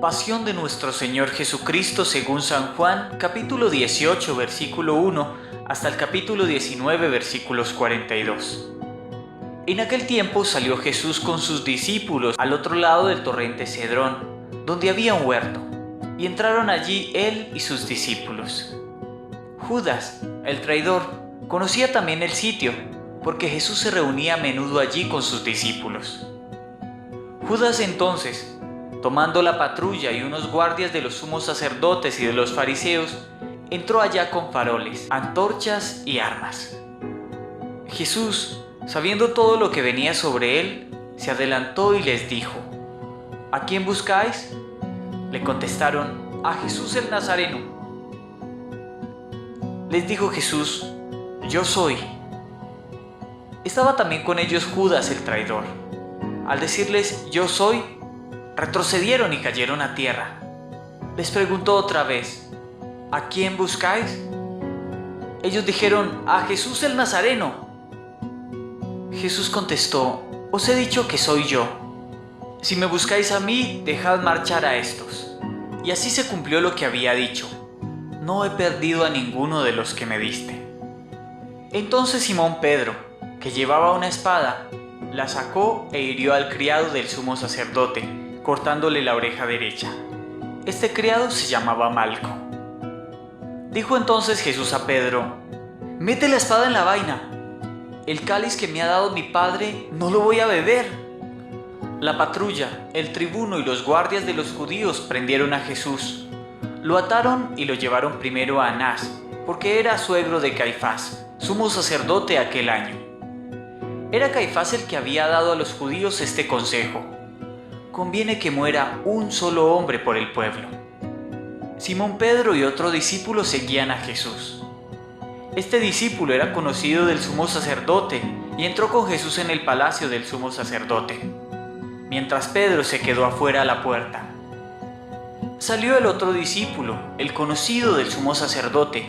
Pasión de nuestro Señor Jesucristo según San Juan, capítulo 18, versículo 1, hasta el capítulo 19, versículos 42. En aquel tiempo salió Jesús con sus discípulos al otro lado del torrente Cedrón, donde había un huerto, y entraron allí él y sus discípulos. Judas, el traidor, conocía también el sitio, porque Jesús se reunía a menudo allí con sus discípulos. Judas entonces, tomando la patrulla y unos guardias de los sumos sacerdotes y de los fariseos, entró allá con faroles, antorchas y armas. Jesús, sabiendo todo lo que venía sobre él, se adelantó y les dijo: ¿A quién buscáis? Le contestaron: a Jesús el Nazareno. Les dijo Jesús: Yo soy. Estaba también con ellos Judas el traidor. Al decirles yo soy, retrocedieron y cayeron a tierra. Les preguntó otra vez: ¿A quién buscáis? Ellos dijeron: a Jesús el Nazareno. Jesús contestó: Os he dicho que soy yo. Si me buscáis a mí, dejad marchar a estos. Y así se cumplió lo que había dicho: No he perdido a ninguno de los que me diste. Entonces Simón Pedro, que llevaba una espada, la sacó e hirió al criado del sumo sacerdote, cortándole la oreja derecha. Este criado se llamaba Malco. Dijo entonces Jesús a Pedro: Mete la espada en la vaina. El cáliz que me ha dado mi Padre no lo voy a beber. La patrulla, el tribuno y los guardias de los judíos prendieron a Jesús. Lo ataron y lo llevaron primero a Anás, porque era suegro de Caifás, sumo sacerdote aquel año. Era Caifás el que había dado a los judíos este consejo: conviene que muera un solo hombre por el pueblo. Simón Pedro y otro discípulo seguían a Jesús. Este discípulo era conocido del sumo sacerdote y entró con Jesús en el palacio del sumo sacerdote, mientras Pedro se quedó afuera a la puerta. Salió el otro discípulo, el conocido del sumo sacerdote,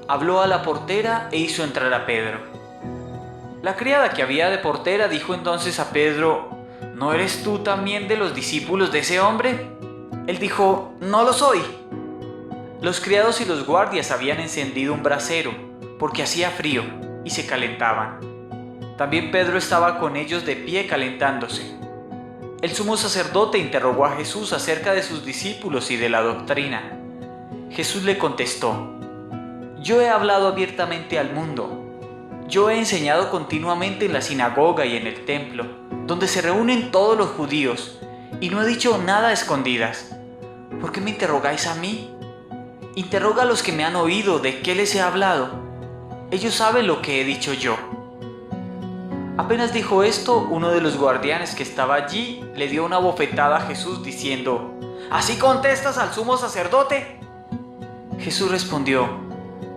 habló a la portera e hizo entrar a Pedro. La criada que había de portera dijo entonces a Pedro: ¿No eres tú también de los discípulos de ese hombre? Él dijo: No lo soy. Los criados y los guardias habían encendido un brasero, porque hacía frío, y se calentaban. También Pedro estaba con ellos de pie calentándose. El sumo sacerdote interrogó a Jesús acerca de sus discípulos y de la doctrina. Jesús le contestó: Yo he hablado abiertamente al mundo. Yo he enseñado continuamente en la sinagoga y en el templo, donde se reúnen todos los judíos, y no he dicho nada a escondidas. ¿Por qué me interrogáis a mí? Interroga a los que me han oído de qué les he hablado. Ellos saben lo que he dicho yo. Apenas dijo esto, uno de los guardianes que estaba allí le dio una bofetada a Jesús diciendo: ¿Así contestas al sumo sacerdote? Jesús respondió: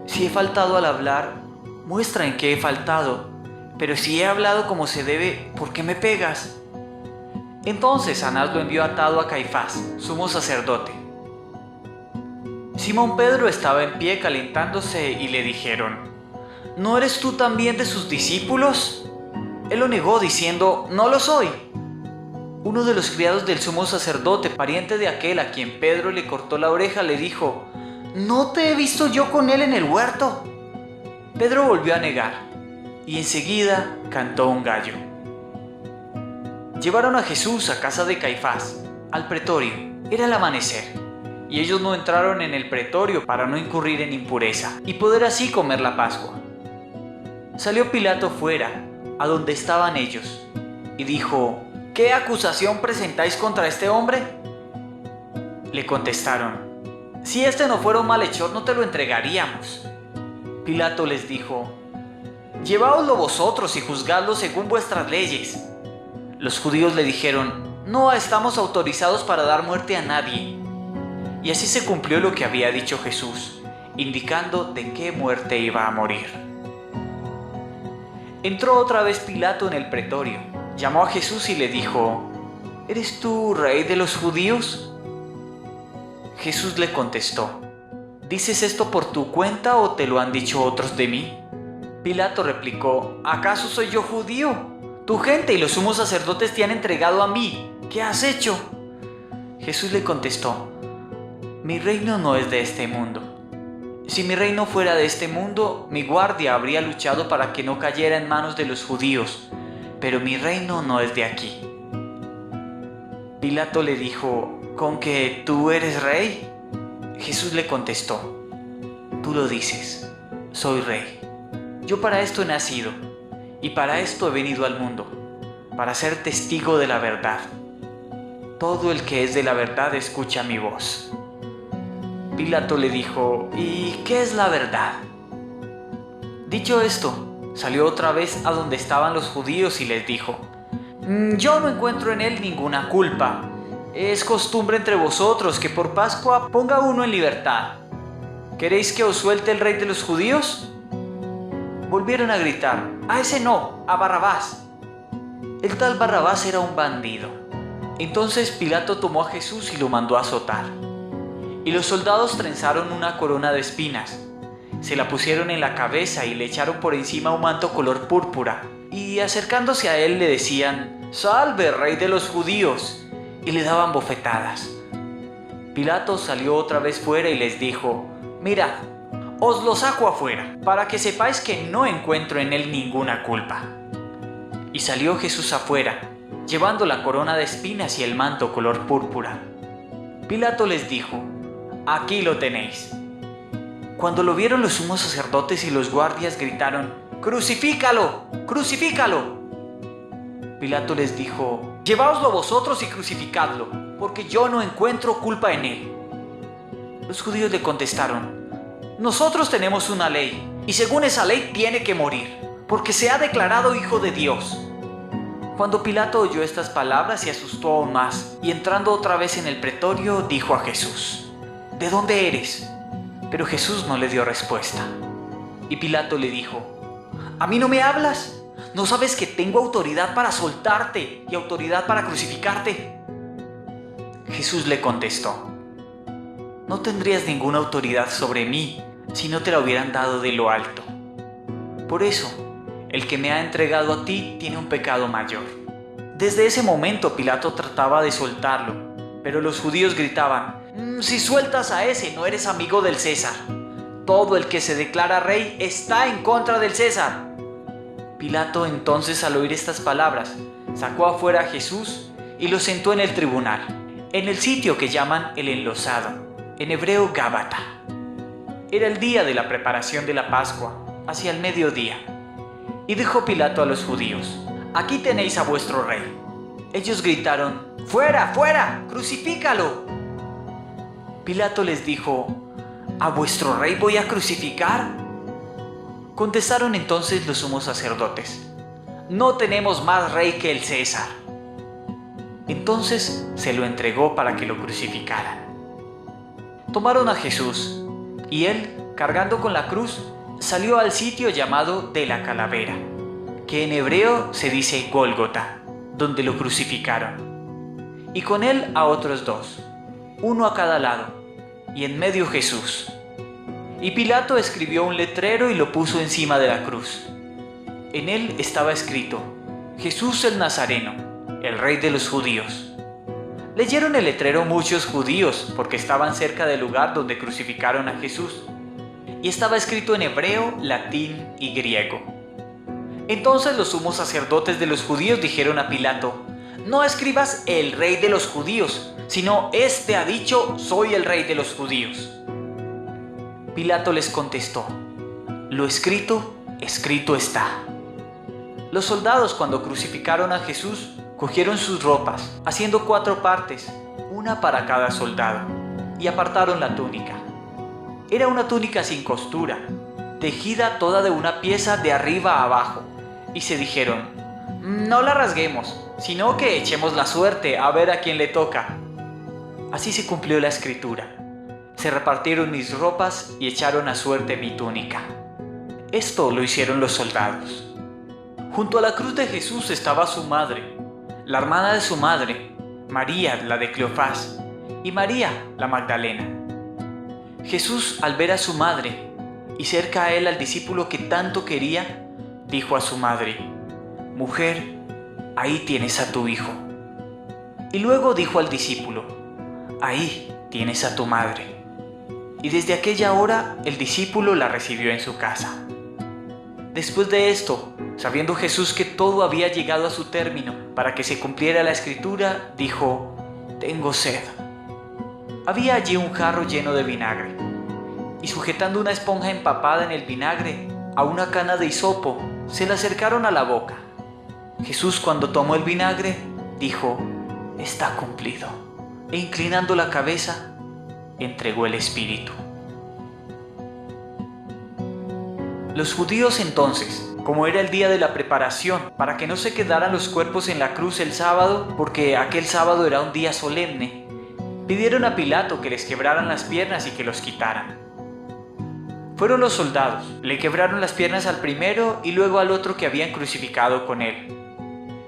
Si he faltado al hablar, muestra en qué he faltado, pero si he hablado como se debe, ¿por qué me pegas? Entonces Anás lo envió atado a Caifás, sumo sacerdote. Simón Pedro estaba en pie calentándose y le dijeron: ¿No eres tú también de sus discípulos? Él lo negó diciendo: No lo soy. Uno de los criados del sumo sacerdote, pariente de aquel a quien Pedro le cortó la oreja, le dijo: ¿No te he visto yo con él en el huerto? Pedro volvió a negar, y enseguida cantó un gallo. Llevaron a Jesús a casa de Caifás, al pretorio. Era el amanecer, y ellos no entraron en el pretorio para no incurrir en impureza, y poder así comer la Pascua. Salió Pilato fuera, a donde estaban ellos, y dijo: ¿Qué acusación presentáis contra este hombre? Le contestaron: Si este no fuera un malhechor, no te lo entregaríamos. Pilato les dijo: Lleváoslo vosotros y juzgadlo según vuestras leyes. Los judíos le dijeron: No estamos autorizados para dar muerte a nadie. Y así se cumplió lo que había dicho Jesús, indicando de qué muerte iba a morir. Entró otra vez Pilato en el pretorio, llamó a Jesús y le dijo: ¿Eres tú rey de los judíos? Jesús le contestó: ¿Dices esto por tu cuenta o te lo han dicho otros de mí? Pilato replicó: ¿Acaso soy yo judío? Tu gente y los sumos sacerdotes te han entregado a mí. ¿Qué has hecho? Jesús le contestó: mi reino no es de este mundo. Si mi reino fuera de este mundo, mi guardia habría luchado para que no cayera en manos de los judíos, pero mi reino no es de aquí. Pilato le dijo: ¿con que tú eres rey? Jesús le contestó: tú lo dices, soy rey. Yo para esto he nacido, y para esto he venido al mundo, para ser testigo de la verdad. Todo el que es de la verdad escucha mi voz. Pilato le dijo: ¿y qué es la verdad? Dicho esto, salió otra vez a donde estaban los judíos y les dijo: yo no encuentro en él ninguna culpa. Es costumbre entre vosotros que por Pascua ponga uno en libertad. ¿Queréis que os suelte el rey de los judíos? Volvieron a gritar: a ese no, a Barrabás. El tal Barrabás era un bandido. Entonces Pilato tomó a Jesús y lo mandó a azotar. Y los soldados trenzaron una corona de espinas, se la pusieron en la cabeza y le echaron por encima un manto color púrpura, y acercándose a él le decían: «Salve, rey de los judíos», y le daban bofetadas. Pilato salió otra vez fuera y les dijo: «Mirad, os lo saco afuera, para que sepáis que no encuentro en él ninguna culpa». Y salió Jesús afuera, llevando la corona de espinas y el manto color púrpura. Pilato les dijo: «Aquí lo tenéis». Cuando lo vieron los sumos sacerdotes y los guardias gritaron: «¡Crucifícalo! ¡Crucifícalo!». Pilato les dijo: «Lleváoslo vosotros y crucificadlo, porque yo no encuentro culpa en él». Los judíos le contestaron: «Nosotros tenemos una ley, y según esa ley tiene que morir, porque se ha declarado hijo de Dios». Cuando Pilato oyó estas palabras se asustó aún más, y entrando otra vez en el pretorio dijo a Jesús: «¿De dónde eres?». Pero Jesús no le dio respuesta. Y Pilato le dijo: «¿A mí no me hablas? ¿No sabes que tengo autoridad para soltarte y autoridad para crucificarte?». Jesús le contestó: «No tendrías ninguna autoridad sobre mí si no te la hubieran dado de lo alto. Por eso, el que me ha entregado a ti tiene un pecado mayor». Desde ese momento Pilato trataba de soltarlo, pero los judíos gritaban: «Si sueltas a ese, no eres amigo del César. Todo el que se declara rey está en contra del César». Pilato entonces, al oír estas palabras, sacó afuera a Jesús y lo sentó en el tribunal, en el sitio que llaman el Enlosado, en hebreo Gábata. Era el día de la preparación de la Pascua, hacia el mediodía. Y dijo Pilato a los judíos: «Aquí tenéis a vuestro rey». Ellos gritaron: «¡Fuera, fuera! ¡Crucifícalo!». Pilato les dijo: «¿A vuestro rey voy a crucificar?». Contestaron entonces los sumos sacerdotes: «No tenemos más rey que el César». Entonces se lo entregó para que lo crucificaran. Tomaron a Jesús, y él, cargando con la cruz, salió al sitio llamado de la Calavera, que en hebreo se dice Gólgota, donde lo crucificaron. Y con él a otros dos, uno a cada lado, y en medio Jesús. Y Pilato escribió un letrero y lo puso encima de la cruz. En él estaba escrito: «Jesús el Nazareno, el rey de los judíos». Leyeron el letrero muchos judíos porque estaban cerca del lugar donde crucificaron a Jesús, y estaba escrito en hebreo, latín y griego. Entonces los sumos sacerdotes de los judíos dijeron a Pilato: «No escribas el rey de los judíos, sino este ha dicho: soy el rey de los judíos». Pilato les contestó: «Lo escrito, escrito está». Los soldados, cuando crucificaron a Jesús, cogieron sus ropas, haciendo 4 partes, una para cada soldado, y apartaron la túnica. Era una túnica sin costura, tejida toda de una pieza de arriba a abajo, y se dijeron: «No la rasguemos, sino que echemos la suerte a ver a quién le toca». Así se cumplió la escritura: «Se repartieron mis ropas y echaron a suerte mi túnica». Esto lo hicieron los soldados. Junto a la cruz de Jesús estaba su madre, la hermana de su madre, María, la de Cleofás, y María, la Magdalena. Jesús, al ver a su madre y cerca a él al discípulo que tanto quería, dijo a su madre: «Mujer, ahí tienes a tu hijo». Y luego dijo al discípulo: ahí tienes a tu madre. Y desde aquella hora el discípulo la recibió en su casa. Después de esto, sabiendo Jesús que todo había llegado a su término para que se cumpliera la escritura, dijo: «Tengo sed». Había allí un jarro lleno de vinagre, y sujetando una esponja empapada en el vinagre a una cana de hisopo, se la acercaron a la boca. Jesús, cuando tomó el vinagre, dijo: «Está cumplido», e inclinando la cabeza, entregó el espíritu. Los judíos entonces, como era el día de la preparación, para que no se quedaran los cuerpos en la cruz el sábado, porque aquel sábado era un día solemne, pidieron a Pilato que les quebraran las piernas y que los quitaran. Fueron los soldados, le quebraron las piernas al primero y luego al otro que habían crucificado con él.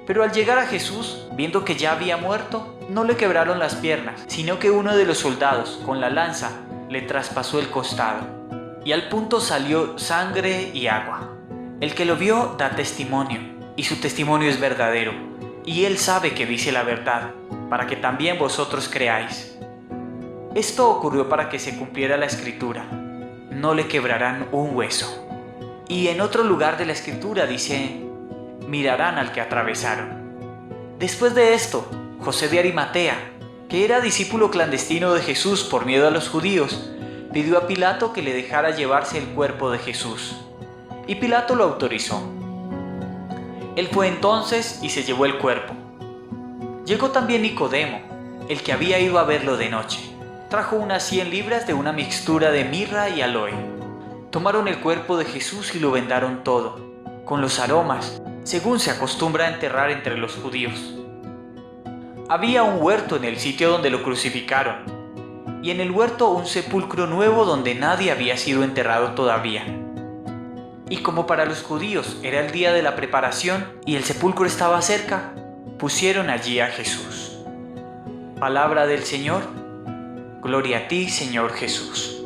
Pero al llegar a Jesús, viendo que ya había muerto, no le quebraron las piernas, sino que uno de los soldados, con la lanza, le traspasó el costado, y al punto salió sangre y agua. El que lo vio da testimonio, y su testimonio es verdadero, y él sabe que dice la verdad, para que también vosotros creáis. Esto ocurrió para que se cumpliera la escritura: no le quebrarán un hueso. Y en otro lugar de la escritura dice: mirarán al que atravesaron. Después de esto, José de Arimatea, que era discípulo clandestino de Jesús por miedo a los judíos, pidió a Pilato que le dejara llevarse el cuerpo de Jesús. Y Pilato lo autorizó. Él fue entonces y se llevó el cuerpo. Llegó también Nicodemo, el que había ido a verlo de noche. Trajo unas 100 libras de una mixtura de mirra y aloe. Tomaron el cuerpo de Jesús y lo vendaron todo, con los aromas, según se acostumbra a enterrar entre los judíos. Había un huerto en el sitio donde lo crucificaron, y en el huerto un sepulcro nuevo donde nadie había sido enterrado todavía. Y como para los judíos era el día de la preparación y el sepulcro estaba cerca, pusieron allí a Jesús. Palabra del Señor. Gloria a ti, Señor Jesús.